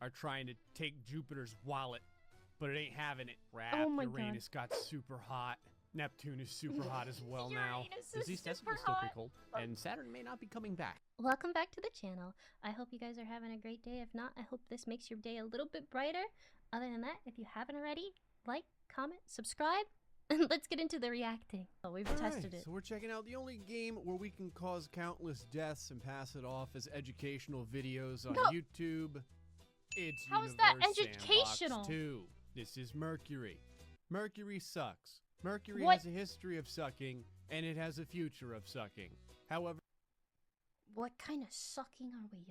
are trying to take Jupiter's wallet, but it ain't having it. Crap, Oh my Uranus got super hot. Neptune is super hot as well now. Uranus is Testicles super still pretty hot. cold, and Saturn may not be coming back. Welcome back to the channel. I hope you guys are having a great day. If not, I hope this makes your day a little bit brighter. Other than that, if you haven't already, like, comment, subscribe, and let's get into the reacting. Oh, we've tested it. So we're checking out the only game where we can cause countless deaths and pass it off as educational videos on YouTube. It's How is that Universe educational? Sandbox 2. This is Mercury. Mercury sucks. Mercury What? has a history of sucking, and it has a future of sucking. However, What kind of sucking are we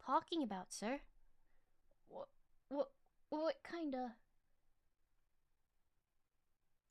talking about, sir? What kind of?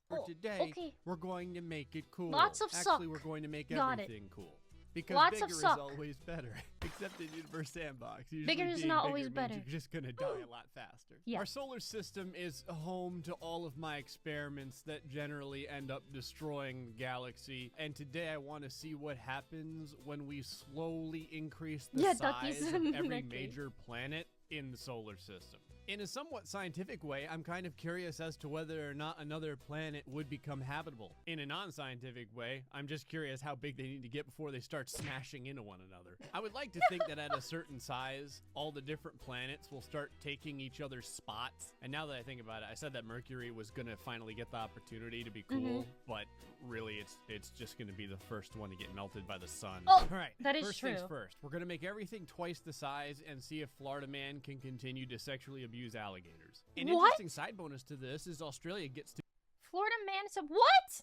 for today, okay. we're going to make it cool. Lots of Actually, suck. we're going to make Got it. everything cool. Because Lots of bigger is suck. always better. Except in Universe Sandbox. Usually Bigger is being not bigger always means better. You're just going to die a lot faster. Yeah. Our solar system is home to all of my experiments that generally end up destroying the galaxy. And today I want to see what happens when we slowly increase the size of every major planet in the solar system. In a somewhat scientific way, I'm kind of curious as to whether or not another planet would become habitable. In a non-scientific way, I'm just curious how big they need to get before they start smashing into one another. I would like to think that at a certain size, all the different planets will start taking each other's spots. And now that I think about it, I said that Mercury was gonna finally get the opportunity to be cool, but really it's just gonna be the first one to get melted by the sun. Oh, all right, that is first true. things first, we're gonna make everything twice the size and see if Florida man can continue to sexually abuse alligators. An What? interesting side bonus to this is Australia gets to Florida man said what?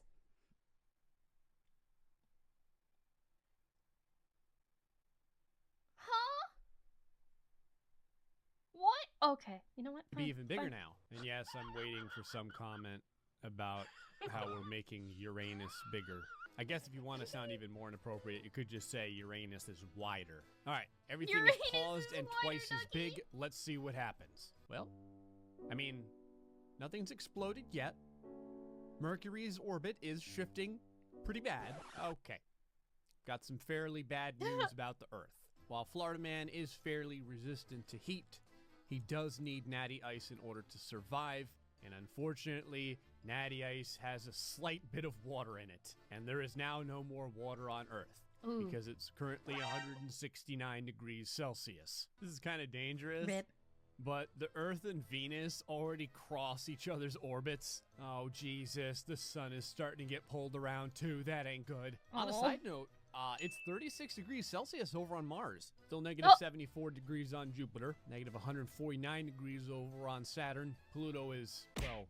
Huh? What? Okay. You know what? be Fine, even bigger fine. now. And yes, I'm waiting for some comment about how we're making Uranus bigger. I guess if you want to sound even more inappropriate, you could just say Uranus is wider. All right, everything Uranus is paused is and wider, twice as Ducky. big. Let's see what happens. Well, I mean, nothing's exploded yet. Mercury's orbit is shifting pretty bad. Okay. Got some fairly bad news about the Earth. While Florida man is fairly resistant to heat, he does need natty ice in order to survive, and unfortunately, natty ice has a slight bit of water in it, and there is now no more water on Earth. Ooh. Because it's currently 169 degrees Celsius. This is kind of dangerous. Rip. But the Earth and Venus already cross each other's orbits. Oh, Jesus, the sun is starting to get pulled around too. That ain't good. On a Aw. side note, it's 36 degrees Celsius over on Mars. Still negative Oh. 74 degrees on Jupiter. Negative 149 degrees over on Saturn. Pluto is, well,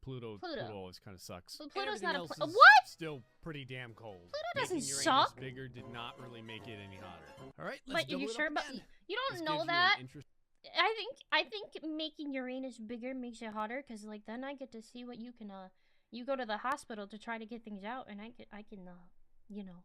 Pluto always kind of sucks. Well, And Pluto's everything not a else pla- is What? Still pretty damn cold. Pluto Making doesn't Uranus suck. bigger did not really make it any hotter. All right, let's But double you it sure up about again. you This don't know gives you an that? interest- I think making Uranus bigger makes it hotter because like then I get to see what you can you go to the hospital to try to get things out and I can you know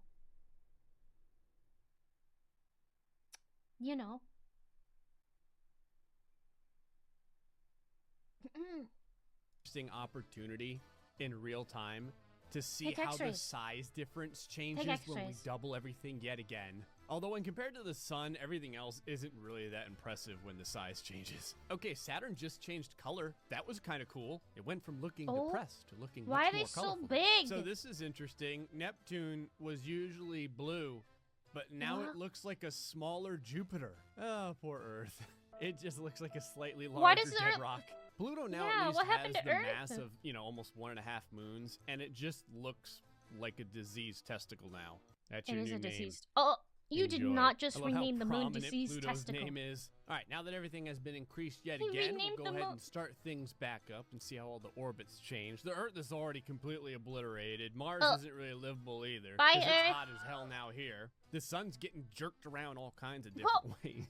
interesting opportunity in real time to see Take how the X-rays. size difference changes when we X-rays. double everything yet again. Although when compared to the sun, everything else isn't really that impressive when the size changes. Okay, Saturn just changed color. That was kind of cool. It went from looking Oh. depressed to looking Why much are they more so colorful. big? So this is interesting. Neptune was usually blue, but now What? it looks like a smaller Jupiter. Oh, poor Earth. It just looks like a slightly Why larger does dead Earth- rock. Pluto now Yeah, at least what happened has to the Earth? mass of, almost 1.5 moons, and it just looks like a diseased testicle now. That's It your is new a name. deceased. Oh, you did Enjoy. not just I love how rename the moon prominent diseased Pluto's testicle. name is. All right, now that everything has been increased yet He again, we'll renamed go the ahead moon- and start things back up and see how all the orbits change. The Earth is already completely obliterated. Mars Oh. isn't really livable either. Bye, 'cause Earth. it's hot as hell now here. The sun's getting jerked around all kinds of different ways.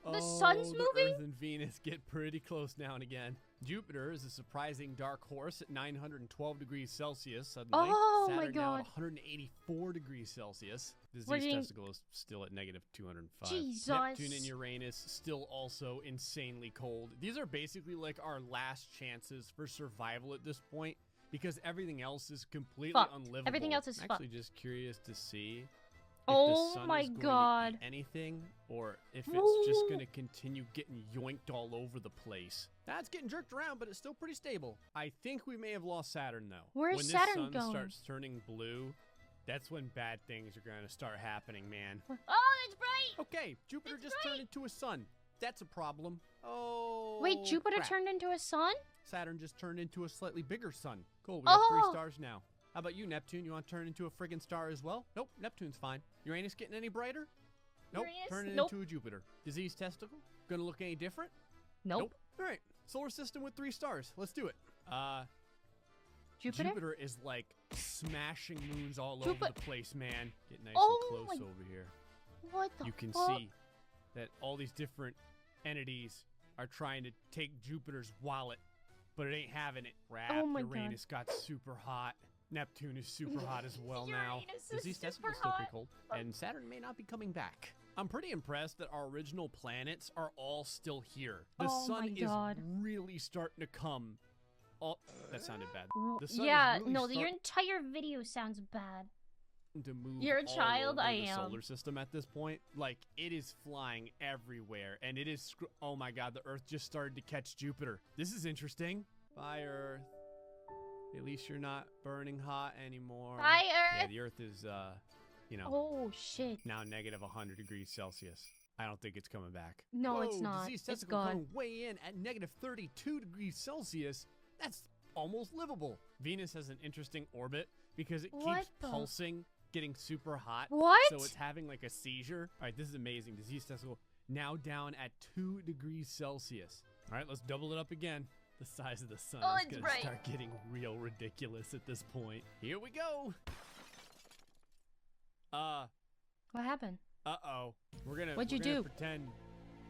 The sun's the moving? Earth and Venus get pretty close now and again. Jupiter is a surprising dark horse at 912 degrees Celsius suddenly. Oh, my Saturn now at God. 184 degrees Celsius. We're Disease getting- testicle is still at negative 205. Jesus. Neptune and Uranus still also insanely cold. These are basically like our last chances for survival at this point because everything else is completely Fucked. unlivable. Everything else is I'm fucked. actually just curious to see. Oh the sun my is going God. to eat anything, or if it's just going to continue getting yoinked all over the place. That's getting jerked around, but it's still pretty stable. I think we may have lost Saturn, though. Where's when Saturn this sun going? starts turning blue, that's when bad things are going to start happening, man. Oh, that's bright. Okay, Jupiter just turned into a sun. That's a problem. Oh, Wait, Jupiter crap. turned into a sun? Saturn just turned into a slightly bigger sun. Cool, we have 3 stars now. How about you, Neptune? You want to turn into a friggin' star as well? Nope, Neptune's fine. Uranus getting any brighter? Nope, turning into a Jupiter. Disease testicle? Gonna look any different? Nope. All right, solar system with 3 stars. Let's do it. Jupiter? Jupiter is like smashing moons all over the place, man. Get nice and close over here. What the You can fuck? see that all these different entities are trying to take Jupiter's wallet, but it ain't having it. Crap, Oh my Uranus got super hot. Neptune is super hot as well now. Disease testicle still pretty cold. And Saturn may not be coming back. I'm pretty impressed that our original planets are all still here. The sun is really starting to come. Oh, that sounded bad. The sun is really your entire video sounds bad. to move You're a all child, over I the am. solar system at this point. Like, it is flying everywhere, and it is oh my God, the Earth just started to catch Jupiter. This is interesting. Bye, Earth. At least you're not burning hot anymore. Bye, Yeah, Earth. the Earth is Oh shit. now negative 100 degrees Celsius. I don't think it's coming back. No, Whoa, it's not. Disease It's testicle gone. coming way in at negative 32 degrees Celsius. That's almost livable. Venus has an interesting orbit because it keeps pulsing, getting super hot. What? So it's having like a seizure. All right, this is amazing. Disease testicle now down at 2 degrees Celsius. All right, let's double it up again. The size of the sun is going to start getting real ridiculous at this point. Here we go. What happened? Uh-oh. We're gonna pretend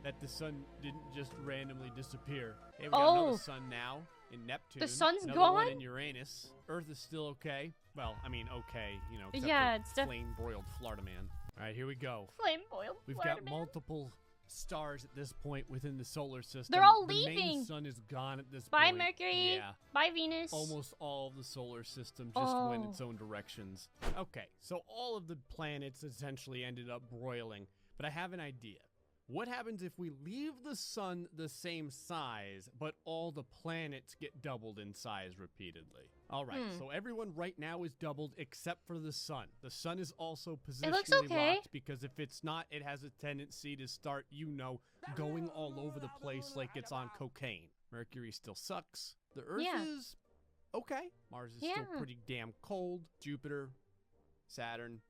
that the sun didn't just randomly disappear. Hey, we got another sun now in Neptune. The sun's another gone? one in Uranus. Earth is still okay. Well, I mean, okay, you know, except it's for flame-broiled Florida Man. All right, here we go. Flame-broiled We've Florida got Man. multiple stars at this point within the solar system. They're all The leaving. main sun is gone at this Bye, point. Mercury. Yeah. Bye, Venus. Almost all of the solar system just went its own directions. Okay, so all of the planets essentially ended up broiling, but I have an idea. What happens if we leave the sun the same size, but all the planets get doubled in size repeatedly? All right, so everyone right now is doubled except for the sun. The sun is also positionally locked because if it's not, it has a tendency to start, going all over the place like it's on cocaine. Mercury still sucks. The Earth is okay. Mars is still pretty damn cold. Jupiter, Saturn,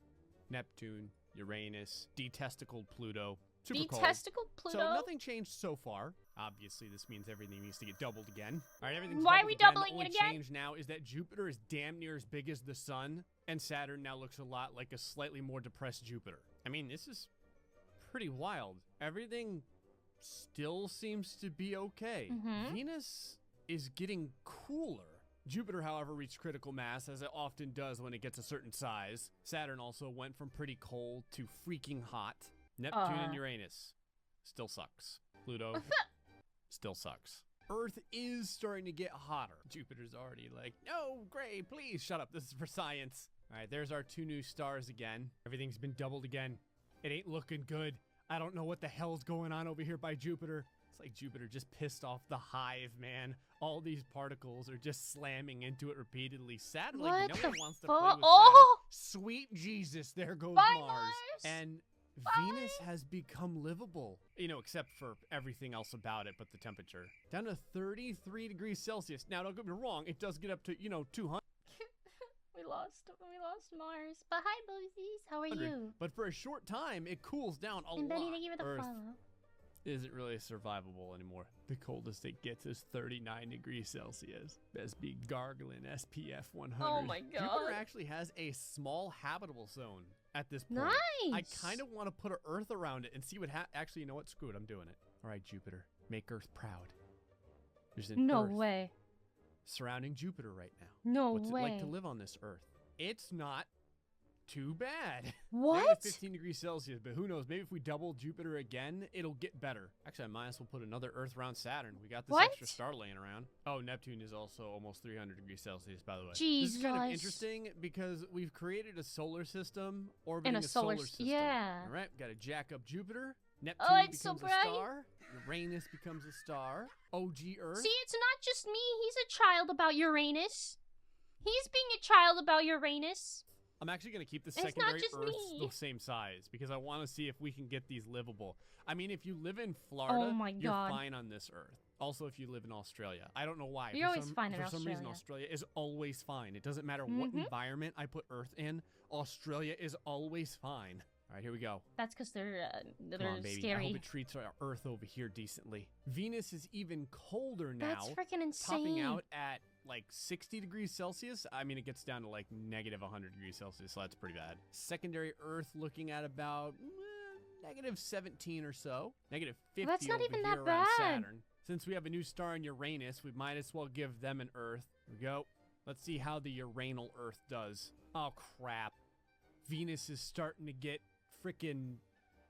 Neptune, Uranus, detesticled Pluto. Super cold. Detesticled Pluto? So nothing changed so far. Obviously, this means everything needs to get doubled again. All right, everything's Why doubled are we again. doubling The it only again? change now is that Jupiter is damn near as big as the sun, and Saturn now looks a lot like a slightly more depressed Jupiter. I mean, this is pretty wild. Everything still seems to be okay. Venus is getting cooler. Jupiter, however, reached critical mass, as it often does when it gets a certain size. Saturn also went from pretty cold to freaking hot. Neptune and Uranus still sucks. Pluto still sucks. Earth is starting to get hotter. Jupiter's already like, no, Gray, please shut up. This is for science. All right, there's our 2 new stars again. Everything's been doubled again. It ain't looking good. I don't know what the hell's going on over here by Jupiter. It's like Jupiter just pissed off the hive, man. All these particles are just slamming into it repeatedly. Saturn, like, no one wants to play with Saturn. Sweet Jesus, there goes Mars. And Venus has become livable, except for everything else about it but the temperature. Down to 33 degrees Celsius. Now, don't get me wrong, it does get up to, 200. We lost Mars. But hi, Bozies. How are you? But for a short time, it cools down a lot. And Benny, thank you for the Earth follow. isn't really survivable anymore. The coldest it gets is 39 degrees Celsius. Best be gargling SPF 100. Oh my God. Jupiter actually has a small habitable zone at this point. Nice. I kind of want to put an Earth around it and see what actually, you know what? Screw it, I'm doing it. All right, Jupiter, make Earth proud. There's an No Earth way. surrounding Jupiter right now. No What's way. it like to live on this Earth? It's not too bad. What? Negative 15 degrees Celsius, but who knows? Maybe if we double Jupiter again, it'll get better. Actually, I might as well put another Earth around Saturn. We got this extra star laying around. Oh, Neptune is also almost 300 degrees Celsius, by the way. Jesus. This is kind of interesting because we've created a solar system orbiting a solar system. Yeah. All right, got to jack up Jupiter. Neptune it's becomes so a bright. star. Uranus becomes a star. OG Earth. See, it's not just me. He's a child about Uranus. He's being a child about Uranus. I'm actually going to keep the It's secondary not just Earths me. the same size because I want to see if we can get these livable. I mean, if you live in Florida, you're fine on this Earth. Also, if you live in Australia. I don't know why. You're always fine in Australia. For some reason, Australia is always fine. It doesn't matter what environment I put Earth in. Australia is always fine. All right, here we go. That's because they're Come on, baby. scary. I hope it treats our Earth over here decently. Venus is even colder now. That's freaking insane. Topping out at like 60 degrees Celsius. I mean, it gets down to like negative 100 degrees Celsius, so that's pretty bad. Secondary Earth looking at about negative 17 or so. Negative 50 That's not over even here that around bad. Saturn. Since we have a new star in Uranus, we might as well give them an Earth. Here we go. Let's see how the Uranal Earth does. Oh, crap. Venus is starting to get freaking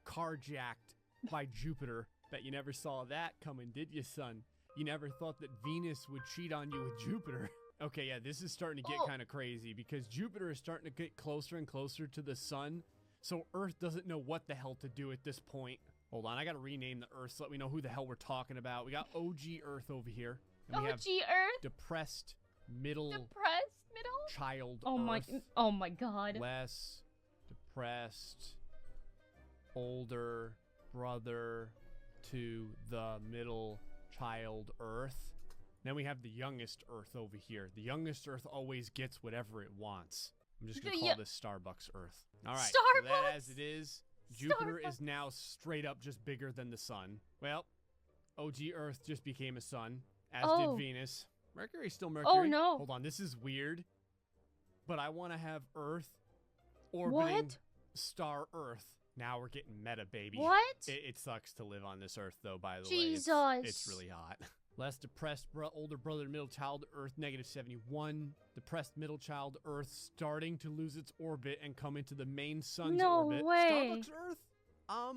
carjacked by Jupiter. Bet you never saw that coming, did you, son? You never thought that Venus would cheat on you with Jupiter. Okay, yeah, this is starting to get kind of crazy because Jupiter is starting to get closer and closer to the sun. So Earth doesn't know what the hell to do at this point. Hold on, I got to rename the Earth so let me know who the hell we're talking about. We got OG Earth over here. And we have Earth? depressed middle child Earth. Oh my god. Less depressed older brother to the middle child Earth. Then we have the youngest Earth over here. The youngest Earth always gets whatever it wants. I'm just going to call this Starbucks Earth. All right, so that as it is, Jupiter is now straight up just bigger than the sun. Well, OG Earth just became a sun, as did Venus. Mercury's still Mercury. Oh, no. Hold on, this is weird. But I want to have Earth orbiting star Earth. Now we're getting meta, baby. What? It sucks to live on this Earth, though, by the way. Jesus. It's really hot. Less depressed older brother to middle child Earth, negative 71. Depressed middle child Earth starting to lose its orbit and come into the main sun's orbit. No way. Starbucks Earth?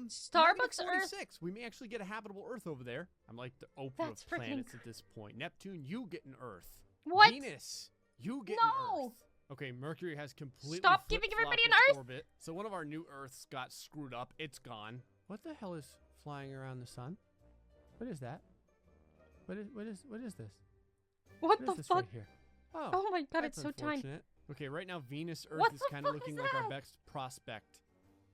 Starbucks -46. Earth? We may actually get a habitable Earth over there. I'm like the Oprah of planets at this point. Neptune, you get an Earth. What? Venus, you get an Earth. Okay, Mercury has completely Stop giving everybody an Earth! orbit. So one of our new Earths got screwed up. It's gone. What the hell is flying around the sun? What is that? What is this? What is the this fuck? Right here? Oh my god, that's it's so tiny. unfortunate. Okay, right now Venus Earth What is the kind of fuck looking is like our that? best prospect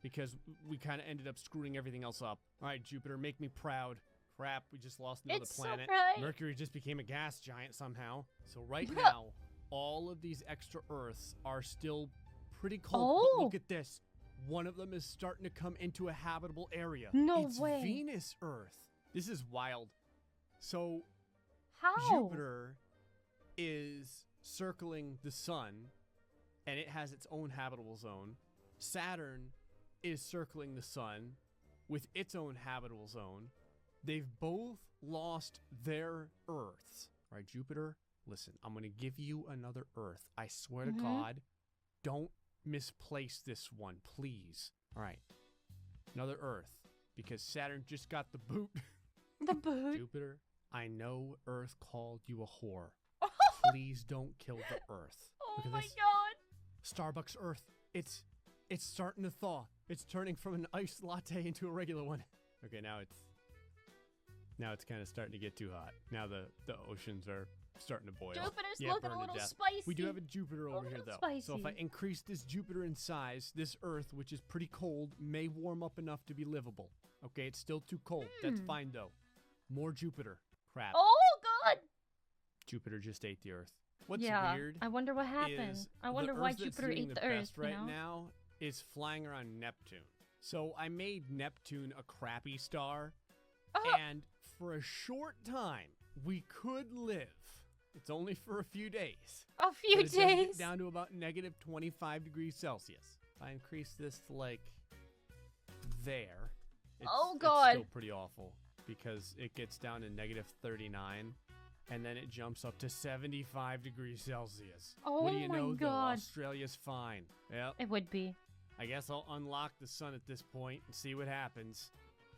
because we kind of ended up screwing everything else up. All right, Jupiter, make me proud. Crap, we just lost another planet. So bright. Mercury just became a gas giant somehow. So right now, all of these extra Earths are still pretty cold. But look at this. One of them is starting to come into a habitable area. No it's way. Venus Earth. This is wild. So How? Jupiter is circling the sun, and it has its own habitable zone. Saturn is circling the sun with its own habitable zone. They've both lost their Earths. All right, Jupiter, listen, I'm going to give you another Earth. I swear to God, don't misplace this one, please. All right, another Earth, because Saturn just got the boot. The boot? Jupiter, I know Earth called you a whore. Please don't kill the Earth. Oh my god. Starbucks Earth. It's starting to thaw. It's turning from an iced latte into a regular one. Okay, now it's kind of starting to get too hot. Now the oceans are starting to boil. Jupiter's looking a little spicy. We do have a Jupiter over here, though. Spicy. So if I increase this Jupiter in size, this Earth, which is pretty cold, may warm up enough to be livable. Okay, it's still too cold. That's fine, though. More Jupiter. Crap. Oh, God. Jupiter just ate the Earth. What's weird? I wonder what happened. I wonder why Jupiter ate the Earth. Right now is flying around Neptune. So I made Neptune a crappy star, and for a short time we could live. It's only for a few days. A few days. Get down to about negative 25 degrees Celsius. If I increase this to like there, it's God, still pretty awful because it gets down to negative 39. and then it jumps up to 75 degrees Celsius. Oh what do you my know, though? God. Australia's fine. Yep. It would be. I guess I'll unlock the sun at this point and see what happens.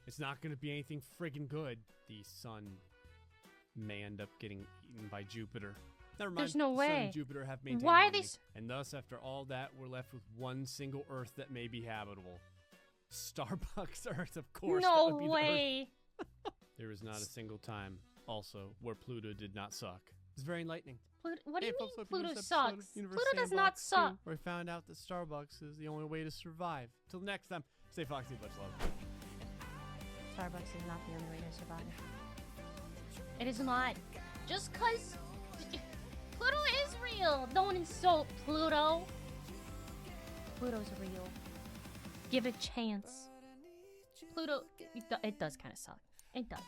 It's not going to be anything friggin' good. The sun may end up getting eaten by Jupiter. Never mind. There's no The way. Sun and Jupiter have maintained Why are harmony, these- and thus, after all that, we're left with one single Earth that may be habitable. Starbucks Earth, of course. that No would be the Earth. way. There was not a single time, also, where Pluto did not suck. It's very enlightening. What do you mean folks, hope you Pluto enjoyed this episode of sucks? Universe Pluto does not Sandbox 2, suck. Where we found out that Starbucks is the only way to survive. Till next time, stay foxy, much love. Starbucks is not the only way to survive. It is not. Just cause Pluto is real. Don't insult Pluto. Pluto's real. Give it a chance. Pluto, it does kind of suck. It does.